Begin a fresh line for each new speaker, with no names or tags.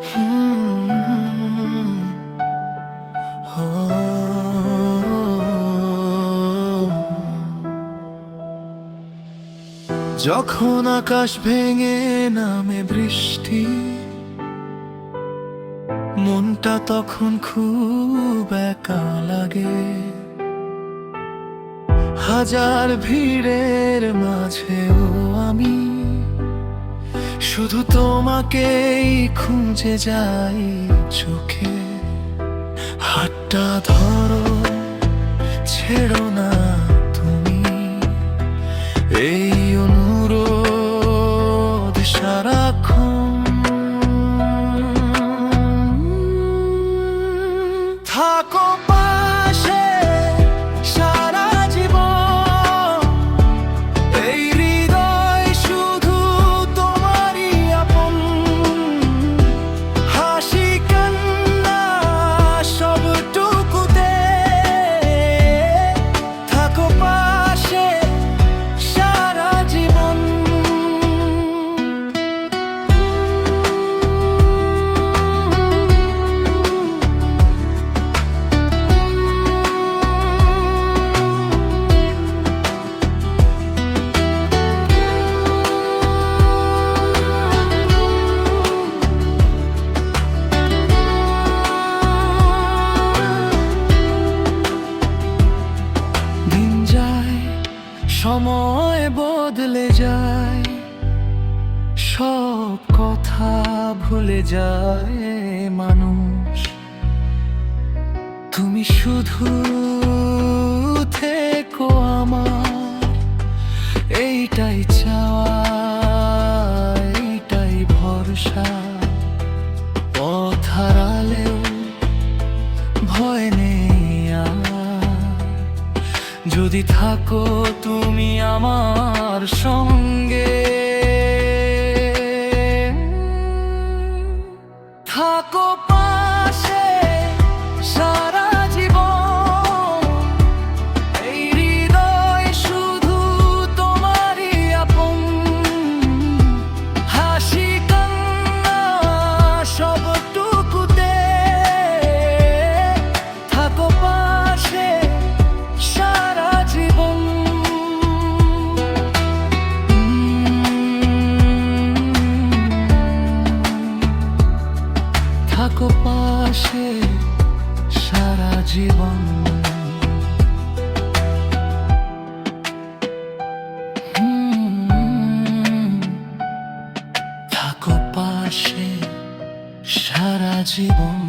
হুম, ও, যখন আকাশ ভেঙে নামে বৃষ্টি, মনটা তখন খুব একা লাগে। হাজার ভিড়ের মাঝেও আমি শুধু তোমাকেই খুঁজে যাই চোখে। হাতটা ধরো, ছেড়ো না তুমি, এই অনুরোধ সারাক্ষণ। থাকো পাশে সারা জীবন, এই হৃদয় শুধু তোমারই আপন। হাসি কান্না সবটুকুতে থাকো পাশে সারা জীবন। দিন যায়, সময় বদলে যায়, সব কথা ভুলে যায় মানুষ। তুমি শুধু থেকো আমার, এইটাই চাওয়া, এইটাই ভরসা। পথ হারালেও ভয় নেই আর, যদি থাকো তুমি আমার সঙ্গে। থাকো পাশে সারা জীবন, এই হৃদয় শুধু তোমারই আপন। হাসি কান্না সবটুকুতে থাকো পাশে সারা জীবন। থাকো পাশে সারা জীবন। থাকো পাশে সারা জীবন।